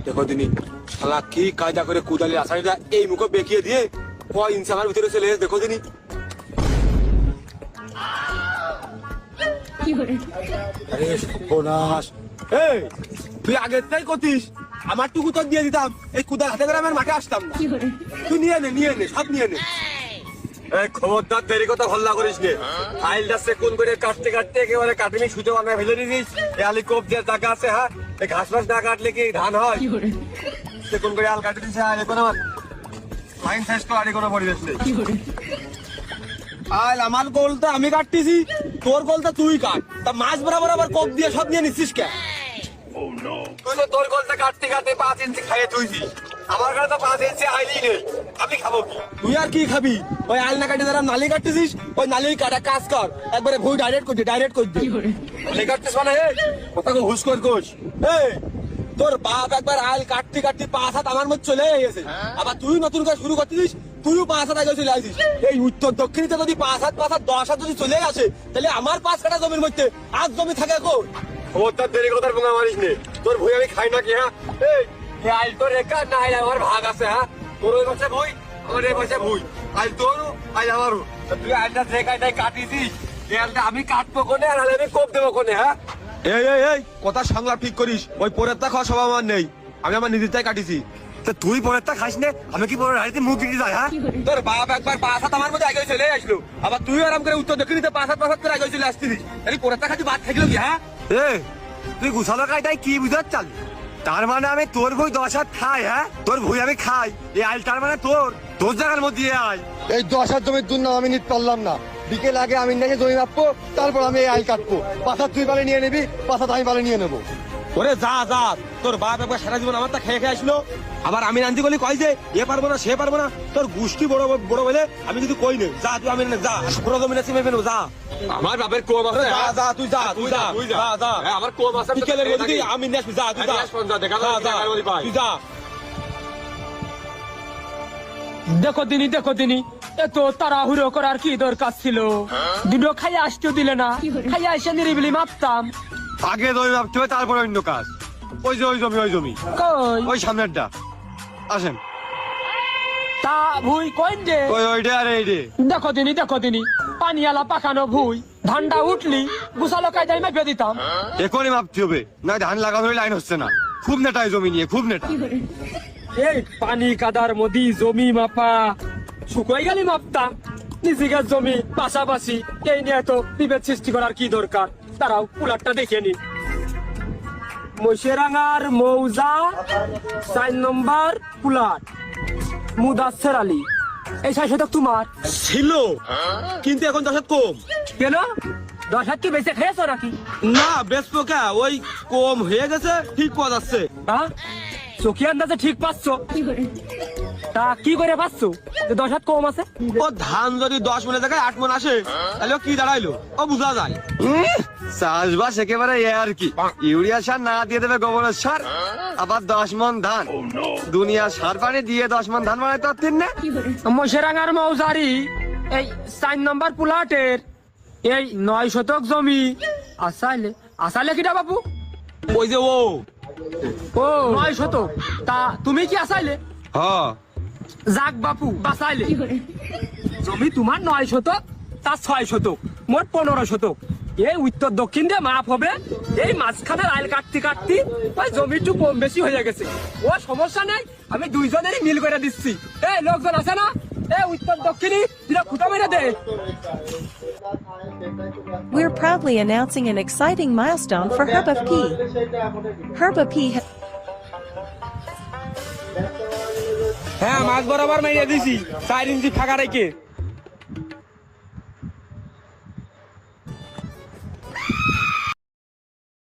দেখো দিনি শালা কি কায়দা করে কুদালি আসারিটা এই মুখে বেঁকিয়ে দিয়ে কয় ইঞ্চি আমার ভিতরে চলে এসে দেখো দিনি। আরে সর্বনাশ! এই তুই আগের তাই করতিস, আমার টুকু তো দিয়ে দিতাম, এই কুদাল হাতে করে আমার মাঠে আসতাম না। তুই নিয়ে নে সব নিয়ে নে। এই খবরদার দেরি কথা হল্লা করিস নে। ফাইলটা সেকুন করে কাটতে কাটতে একেবারে কাটিনি সুতো বানায় ফেলে দিস। এই আলি কোপ দিয়ে টাকা আছে, হ্যাঁ এই ঘাস ফাস না কাটলে কি ধান হয়? সেকুন করে আল কাটে দিছে, আর এখন আমার লাইন সাইজ তো আর কোনো পরিবেশ নেই। আল আমার গোলটা আমি কাটতেছি, তোর গোলটা তুই কাট। তা মাছ বরাবর আবার কোপ দিয়ে সব নিয়ে নিচ্ছিস কে? তুই তো তোর গোলটা কাটতে কাটতে 5 ইঞ্চি খাইয়ে তুইছিস, আমার কাছে তো 5 ইঞ্চি আইলি নেই, আমি খাবো কি? তুই আর কি খাবি? ওই আল না কাটে যারা নালি কাটতেছিস, ওই নালি কাটা কাজ কর, একবারে ভুই ডাইরেক্ট করবি, ডাইরেক্ট করবি। নালি কাটতেছ মানে কথা হুশ কর কোষ। এই তোর বাপ একবার আল কাটতে কাটতে 5 হাত আমার মধ্যে চলে গেছে, আবার তুই নতুন করে শুরু করতেছিস, তুইও 5 হাত আগে চলে আসিস। এই উত্তর দক্ষিণীতে যদি 5 হাত 10 হাত যদি চলে আসে, তাহলে আমার 5 কাঠা জমির মধ্যে আর জমি থাকে কই? খবরদার দেরি কথার পোঙা মারিস নে, তোর ভুই আমি খাই নাকি? হ্যাঁ এই আল তোর একা না, আমার ভাগ আছে। হ্যাঁ তোর ওই পাশে ভুই, আমার এই পাশে ভুই, আল তোরও আল আমারও। তুই আলটা যে কাটাই কাটিছিস, এই আলটা আমি কাটবো কোনে আর আমি কোপ দেবো কোনে? হ্যাঁ এই কথা সংলাপ ঠিক করিস, ওই পরেরটা খাওয়া সব আমার নেই, আমি আমার নিজেরটাই কাটিছি। তুই পরেরটা খাস নে, আমি কি পরের হাড়িতে মুখ দিতে যাই? হ্যাঁ তোর বাপ একবার 5 হাত আমার মধ্যে আগে চলে আসলো, আবার তুই আরাম করে উত্তর দক্ষিণীতে 5 হাত করে আগে চলে আসছিস, তাহলে পরেরটা খাচ্ছি বাদ থাকলো কি? হ্যাঁ তুই গুছালো কায়দায় কি বুঝার চাল? তার মানে আমি তোর ভুই 10 হাত খাই? হ্যাঁ তোর ভুই আমি খাই, এই আলটার মানে তোর জায়গার মধ্যে আয়। এই 10 হাত জমির দুর্নাম আমি নিতে পারলাম না। বিকেল আগে আমি নাকি জমি মাপবো, তারপর আমি এই আল কাটবো। 5 হাত তুই বালে নিয়ে নিবি, 5 হাত আমি বালে নিয়ে নেবো। ওরে যা তোর বাপ একবার সারা জীবন আমারটা খেয়ে আসলো, আবার আমি নান্দি বলি কয় যে এ পারবো না সে পারবো না, তোর গুষ্টি বড় বড় বলে আমি যদি কই নে যা, তুই আমি যা পুরো জমিনে সিমে ফেলবো, যা। আমার বাপের কোম আছে, যা তুই যা আমার কোম আছে, বিকেলের মধ্যে আমি নিয়ে আসবি, যা তুই যা তুই যা। দেখো দিনি এত তাড়াহুড়ো করার কি দরকার ছিল? দুটো খাইয়ে আসতেও দিলে না, খাইয়ে এসে নিরিবিলি মাপতাম। আগে জমি ভাবতে হবে, তারপরে অন্য কাজ। ওই জমি কই ওই সামনেরটা, আসেন। তা ভুই কইন যে ওইটা আর এই রে। দেখো দিনি পানিয়ালা পাকানো ভুই, ধানটা উঠলি গুছালো কায়দায় মাপিয়ে দিতাম। এখনই মাপতে হবে, না ধান লাগানোর লাইন হচ্ছে না। খুব নেটায় জমি নিয়ে, খুব নেটা। এই পানি কাদার মধ্যে জমি মাপা শুকাই গেলি মাপতাম, নিজের জমি পাশাপাশি, এই নিয়ে তো বিভেদ সৃষ্টি করার কি দরকার? তারাও পুলারটা দেখে নি। মশিরাঙ্গার মৌজা 4 নম্বর পুলার, মুদাসের আলী। এই 6 শতক তোমার ছিল, কিন্তু এখন 10 হাত কম। কেন? 10 হাত কি বেঁচে খেয়েছো নাকি? না বেচবো কে, ওই কম হয়ে গেছে, ঠিক পাওয়া যাচ্ছে। হ্যাঁ চোখি আন্দাজে ঠিক পাচ্ছ, তা কি করে পাচ্ছ যে 10 হাত কম আছে? ও ধান যদি 10 মনের জায়গায় 8 মন আসে, তাহলে ও কি দাঁড়াইলো, ও বুঝা যায়। চাষবাস একেবারে আর কি, ইউরিয়া সার না দিয়ে দেবে গোবরের সার, আবার 10 মন ধান, দুনিয়া সার পানি দিয়ে 10 মন ধান বানাইতে পারতেন না। মশিরাঙ্গার মৌজারি এই 4 নম্বর পুলাটের এই 9 শতক জমি আসাইলে কিটা বাবু? ওই যে ও 9 শতক, তা তুমি কি আসাইলে? হ্যাঁ যাক বাপু বাসাইলে। জমি তোমার 9 শতক, তা 6 শতক, মোট 15 শতক। এই উত্তর দক্ষিণ দিয়ে মাপ হবে, এই মাঝখানের আইল কাটতে কাটতে ওই জমি একটু কম বেশি হয়ে গেছে। ও সমস্যা নেই, আমি দুইজনেরই মিল করে দিচ্ছি। এই লোকজন আছে না, এই uttara dakkini dira khuta mere de. We're proudly announcing an exciting milestone for Herba P. Herba P. হ্যাঁ মাছ বরাবর মাইরে দিছি 4 ইঞ্চি ফাঁকা রেখে।